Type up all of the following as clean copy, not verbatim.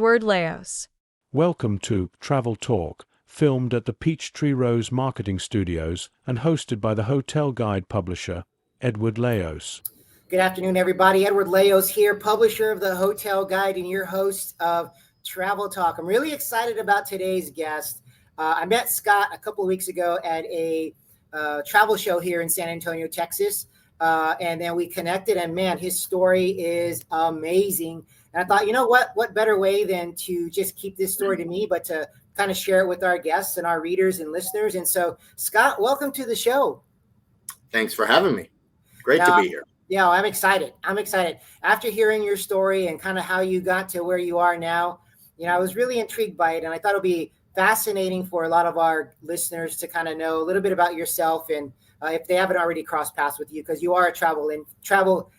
Word Laos. Welcome to Travel Talk, filmed at the Peachtree Rose Marketing Studios and hosted by the hotel guide publisher, Edward Laos. Good afternoon, everybody. Edward Laos here, publisher of the Hotel Guide and your host of Travel Talk. I'm really excited about today's guest. I met Scott a couple of weeks ago at a travel show here in San Antonio, Texas. And then we connected, and man, his story is amazing. And I thought, you know what better way than to just keep this story to me, but to kind of share it with our guests and our readers and listeners. And so, Scott, welcome to the show. Thanks for having me. Great to be here. Yeah, I'm excited. After hearing your story and kind of how you got to where you are now, I was really intrigued by it. And I thought it'd be fascinating for a lot of our listeners to kind of know a little bit about yourself, and if they haven't already crossed paths with you, because you are a travel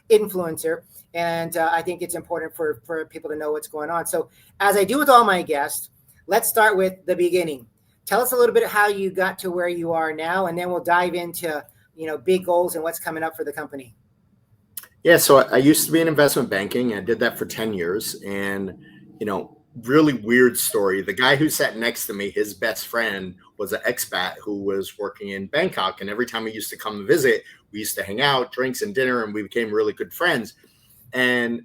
influencer. And I think it's important for people to know what's going on. So as I do with all my guests, let's start with the beginning. Tell us a little bit how you got to where you are now, and then we'll dive into, big goals and what's coming up for the company. Yeah, so I used to be in investment banking. I did that for 10 years. And, really weird story. The guy who sat next to me, his best friend, was an expat who was working in Bangkok. And every time he used to come visit, we used to hang out, drinks and dinner, and we became really good friends. And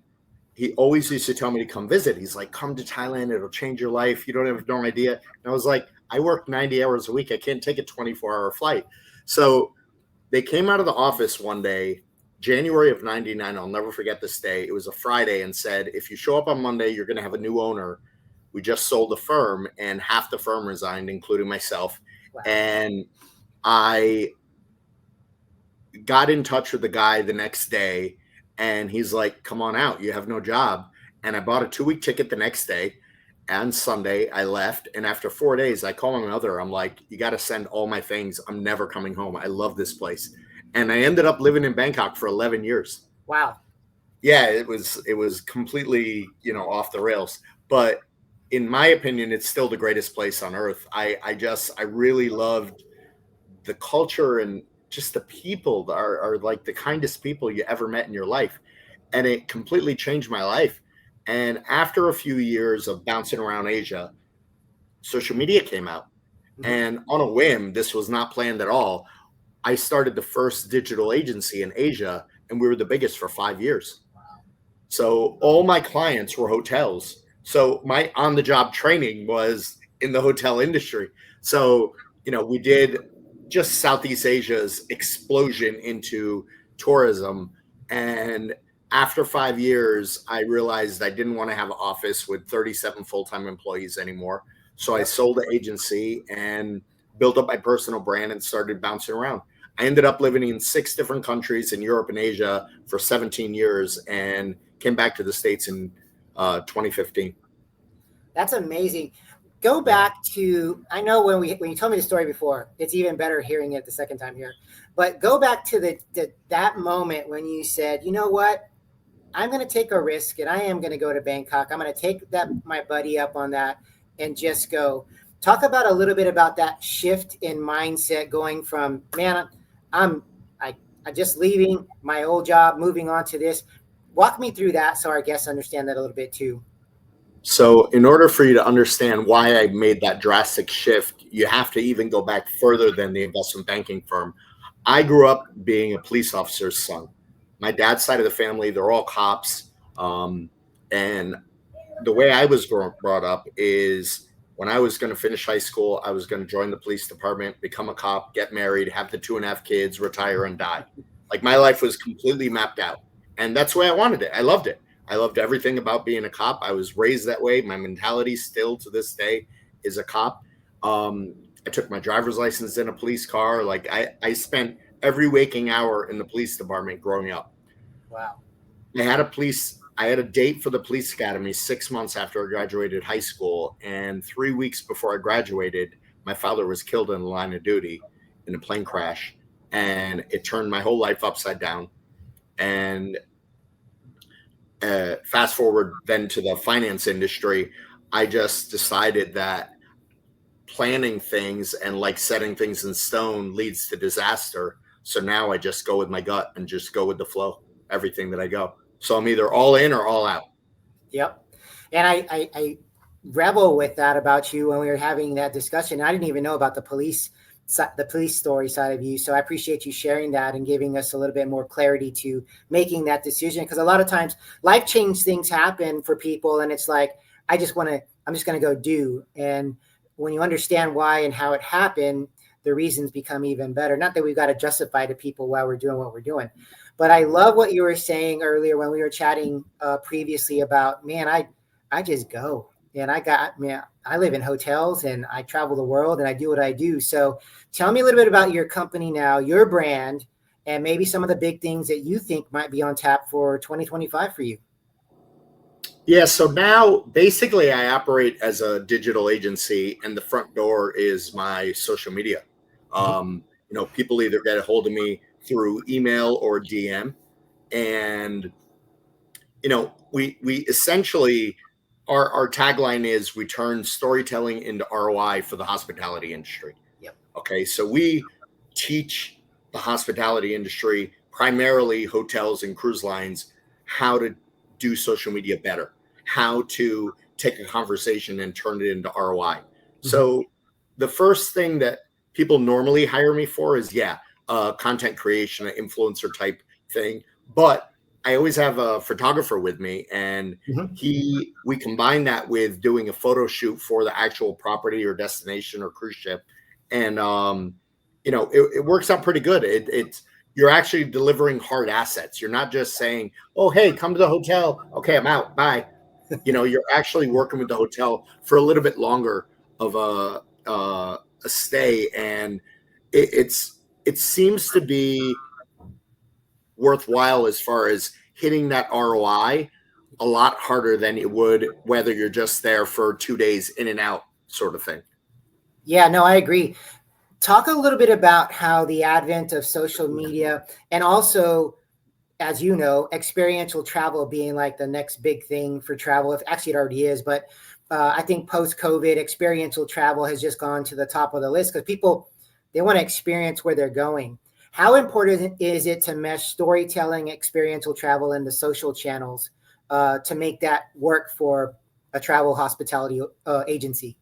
he always used to tell me to come visit. He's like, come to Thailand. It'll change your life. You don't have no idea. And I was like, I work 90 hours a week. I can't take a 24-hour flight. So they came out of the office one day, January of 99. I'll never forget this day. It was a Friday, and said, if you show up on Monday, you're going to have a new owner. We just sold the firm, and half the firm resigned, including myself. Wow. And I got in touch with the guy the next day, and he's like, come on out. You have no job. And I bought a 2-week ticket the next day. And Sunday I left. And after 4 days, I call my mother. I'm like, you got to send all my things. I'm never coming home. I love this place. And I ended up living in Bangkok for 11 years. Wow. Yeah, it was completely, off the rails. But in my opinion, it's still the greatest place on earth. I really loved the culture, and just the people are like the kindest people you ever met in your life. And it completely changed my life. And after a few years of bouncing around Asia, social media came out. Mm-hmm. And on a whim, this was not planned at all, I started the first digital agency in Asia, and we were the biggest for 5 years. So all my clients were hotels. So my on-the-job training was in the hotel industry. So, we did just Southeast Asia's explosion into tourism. And after 5 years, I realized I didn't want to have an office with 37 full-time employees anymore. So I sold the agency and built up my personal brand and started bouncing around. I ended up living in 6 different countries in Europe and Asia for 17 years and came back to the States in 2015. That's amazing. Go back to, I know when you told me the story before, it's even better hearing it the second time here, but go back to that moment when you said, you know what, I'm going to take a risk and I am going to go to Bangkok. I'm going to take my buddy up on that and just go. Talk about a little bit about that shift in mindset, going from, man, I'm just leaving my old job, moving on to this. Walk me through that so our guests understand that a little bit too. So in order for you to understand why I made that drastic shift, you have to even go back further than the investment banking firm. I grew up being a police officer's son. My dad's side of the family, they're all cops. And the way I was brought up is, when I was going to finish high school, I was going to join the police department, become a cop, get married, have the 2.5 kids, retire, and die. Like, my life was completely mapped out. And that's the way I wanted it. I loved it. I loved everything about being a cop. I was raised that way. My mentality still to this day is a cop. I took my driver's license in a police car. Like, I spent every waking hour in the police department growing up. Wow. I had a date for the police academy 6 months after I graduated high school. And 3 weeks before I graduated, my father was killed in the line of duty in a plane crash. And it turned my whole life upside down. And fast forward then to the finance industry, I just decided that planning things and like setting things in stone leads to disaster. So now I just go with my gut and just go with the flow, everything that I go. So I'm either all in or all out. Yep. And I rebel with that about you when we were having that discussion. I didn't even know about the police story side of you. So I appreciate you sharing that and giving us a little bit more clarity to making that decision. Because a lot of times life change things happen for people. And it's like, I'm just going to go do. And when you understand why and how it happened, the reasons become even better. Not that we've got to justify to people why we're doing what we're doing. But I love what you were saying earlier when we were chatting previously about, man, I just go. And I live in hotels and I travel the world and I do what I do. So tell me a little bit about your company now, your brand, and maybe some of the big things that you think might be on tap for 2025 for you. Yeah, so now basically I operate as a digital agency, and the front door is my social media. People either get a hold of me through email or DM, and we essentially our tagline is we turn storytelling into ROI for the hospitality industry. Yep. Okay, so we teach the hospitality industry, primarily hotels and cruise lines, how to do social media better, how to take a conversation and turn it into ROI. Mm-hmm. So the first thing that people normally hire me for is content creation, an influencer type thing, but I always have a photographer with me, and we combine that with doing a photo shoot for the actual property or destination or cruise ship. And, it works out pretty good. You're actually delivering hard assets. You're not just saying, oh, hey, come to the hotel. Okay, I'm out. Bye. You're actually working with the hotel for a little bit longer of a stay. And it seems to be worthwhile as far as hitting that ROI a lot harder than it would whether you're just there for 2 days in and out sort of thing. Yeah, no, I agree. Talk a little bit about how the advent of social media and also, as you know, experiential travel being like the next big thing for travel. If actually it already is, but I think post-COVID experiential travel has just gone to the top of the list because people, they want to experience where they're going. How important is it to mesh storytelling, experiential travel, and the social channels to make that work for a travel hospitality agency?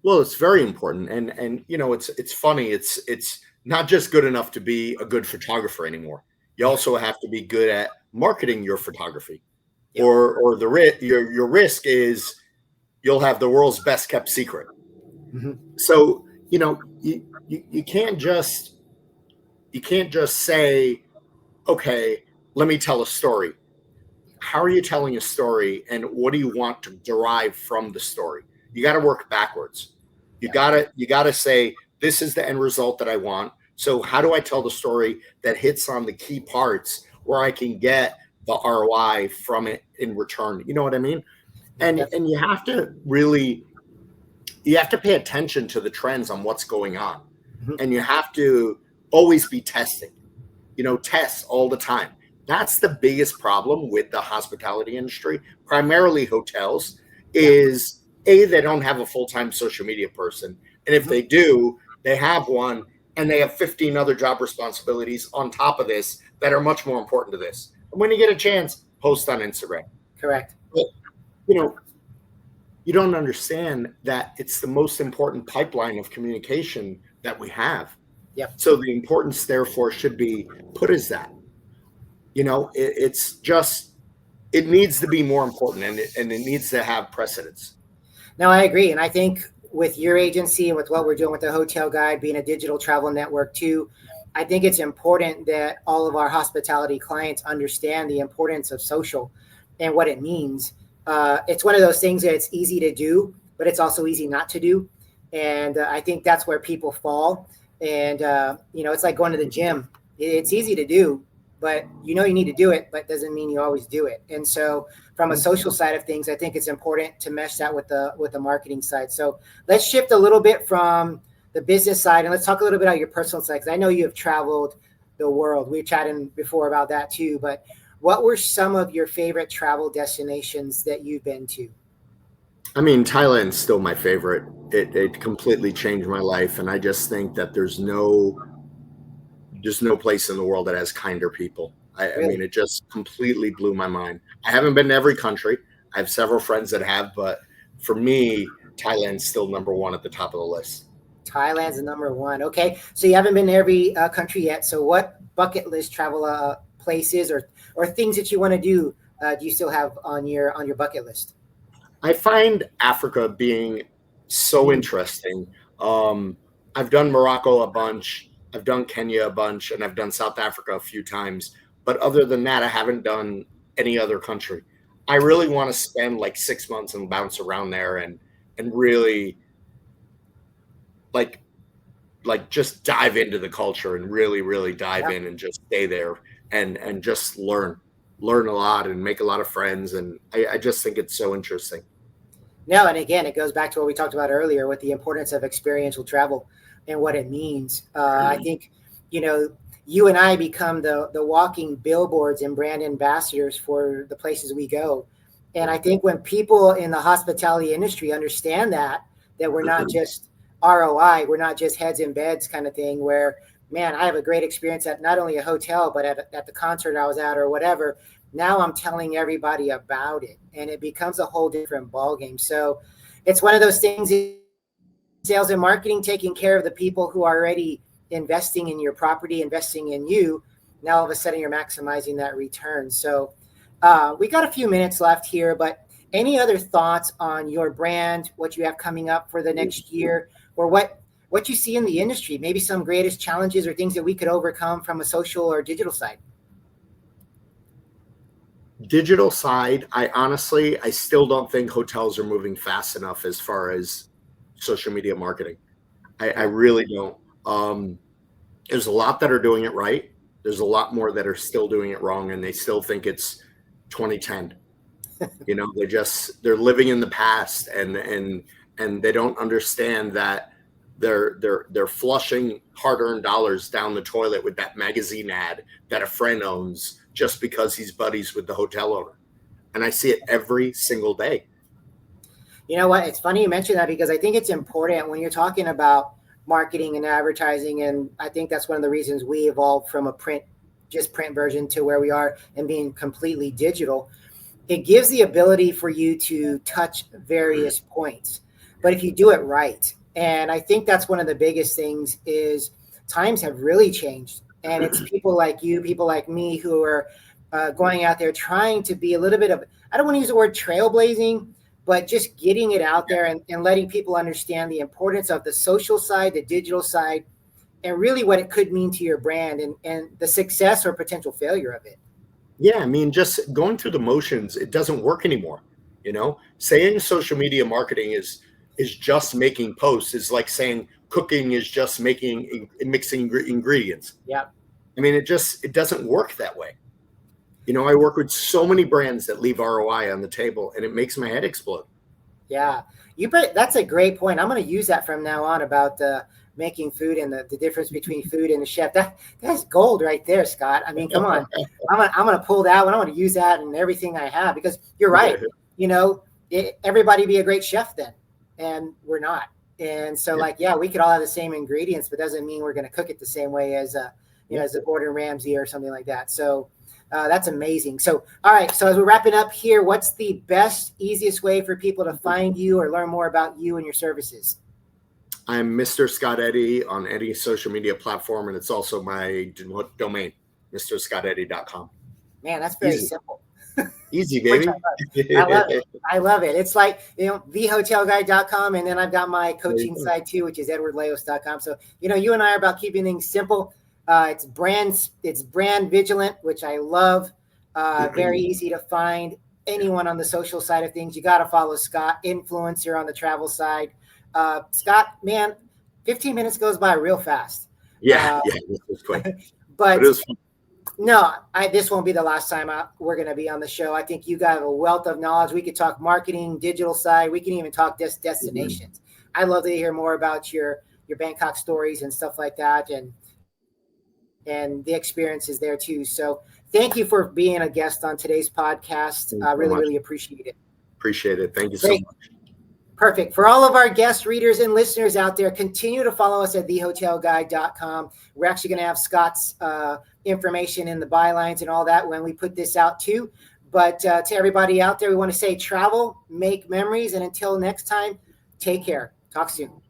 Well, it's very important, and it's funny. It's not just good enough to be a good photographer anymore. You also have to be good at marketing your photography, Yep. or your risk is you'll have the world's best kept secret. Mm-hmm. So you can't just say, okay, let me tell a story. How are you telling a story, and what do you want to derive from the story? You got to work backwards. You got to say, this is the end result that I want. So how do I tell the story that hits on the key parts where I can get the ROI from it in return? You know what I mean? And you have to pay attention to the trends on what's going on. Mm-hmm. And you have to always be testing, tests all the time. That's the biggest problem with the hospitality industry, primarily hotels, is they don't have a full-time social media person. And if they do, they have one and they have 15 other job responsibilities on top of this that are much more important to this. And when you get a chance, post on Instagram. Correct. But, you don't understand that it's the most important pipeline of communication that we have. Yep. So the importance, therefore, should be put as that. It's just, it needs to be more important, and it needs to have precedence. No, I agree. And I think with your agency and with what we're doing with the Hotel Guide, being a digital travel network too, I think it's important that all of our hospitality clients understand the importance of social and what it means. It's one of those things that it's easy to do, but it's also easy not to do. And I think that's where people fall. And, it's like going to the gym. It's easy to do, but you need to do it, but doesn't mean you always do it. And so from a social side of things, I think it's important to mesh that with the marketing side. So let's shift a little bit from the business side and let's talk a little bit about your personal side, because I know you have traveled the world. We were chatting before about that too, but what were some of your favorite travel destinations that you've been to? I mean, Thailand's still my favorite. It completely changed my life. And I just think that there's no place in the world that has kinder people. I mean, it just completely blew my mind. I haven't been to every country. I have several friends that have, but for me, Thailand's still number one at the top of the list. Thailand's the number one. Okay, so you haven't been to every country yet. So what bucket list travel places or things that you want to do you still have on your bucket list? I find Africa being so interesting. I've done Morocco a bunch, I've done Kenya a bunch, and I've done South Africa a few times. But other than that, I haven't done any other country. I really want to spend like 6 months and bounce around there and really like just dive into the culture and really dive in and just stay there and just learn a lot and make a lot of friends. And I just think it's so interesting. No, and again, it goes back to what we talked about earlier with the importance of experiential travel and what it means. I think, you and I become the walking billboards and brand ambassadors for the places we go. And I think when people in the hospitality industry understand that we're not just ROI, we're not just heads in beds kind of thing where, man, I have a great experience at not only a hotel, but at the concert I was at or whatever. Now I'm telling everybody about it, and it becomes a whole different ballgame. So it's one of those things, sales and marketing, taking care of the people who are already investing in your property, investing in you. Now all of a sudden you're maximizing that return. So we got a few minutes left here, but any other thoughts on your brand, what you have coming up for the next year, or what you see in the industry, maybe some greatest challenges or things that we could overcome from a social or digital side? Digital side, I still don't think hotels are moving fast enough as far as social media marketing. I really don't. There's a lot that are doing it right. There's a lot more that are still doing it wrong, and they still think it's 2010. They're living in the past, and they don't understand that they're flushing hard-earned dollars down the toilet with that magazine ad that a friend owns just because he's buddies with the hotel owner. And I see it every single day. You know what? It's funny you mention that because I think it's important when you're talking about marketing and advertising. And I think that's one of the reasons we evolved from a print version to where we are and being completely digital. It gives the ability for you to touch various points, but if you do it right. And I think that's one of the biggest things is times have really changed. And it's people like you, people like me who are going out there trying to be a little bit of, I don't want to use the word trailblazing, but just getting it out there and letting people understand the importance of the social side, the digital side, and really what it could mean to your brand and the success or potential failure of it. Yeah, I mean, just going through the motions, it doesn't work anymore. Saying social media marketing is just making posts is like saying cooking is just mixing ingredients. Yeah. I mean, it doesn't work that way. I work with so many brands that leave ROI on the table, and it makes my head explode. Yeah, that's a great point. I'm going to use that from now on about making food and the difference between food and the chef. That's gold right there, Scott. I mean, come on. I'm going to pull that one. I want to use that in everything I have because you're right. Everybody be a great chef then, and we're not. And so we could all have the same ingredients, but doesn't mean we're going to cook it the same way as as a Gordon Ramsay or something like that. So that's amazing. So, all right. So as we're wrapping up here, what's the best, easiest way for people to find you or learn more about you and your services? I'm Mr. Scott Eddy on any social media platform, and it's also my domain, mrscotteddy.com. Man, that's very simple. Easy, baby. I love it. It's like, thehotelguide.com. And then I've got my coaching side too, which is edwardleos.com. So, you and I are about keeping things simple. It's brand vigilant, which I love. Very easy to find. Anyone on the social side of things, you got to follow Scott, influencer on the travel side. Scott, man, 15 minutes goes by real fast. Yeah, this was quick. But it was fun. No, this won't be the last time we're going to be on the show. I think you got a wealth of knowledge. We could talk marketing, digital side. We can even talk destinations. I'd love to hear more about your Bangkok stories and stuff like that, and the experiences there too. So thank you for being a guest on today's podcast. I really appreciate it. Appreciate it. Thank you so much. Perfect. For all of our guest readers and listeners out there, continue to follow us at thehotelguide.com. We're actually going to have Scott's information in the bylines and all that when we put this out too. But to everybody out there, we want to say travel, make memories, and until next time, take care. Talk soon.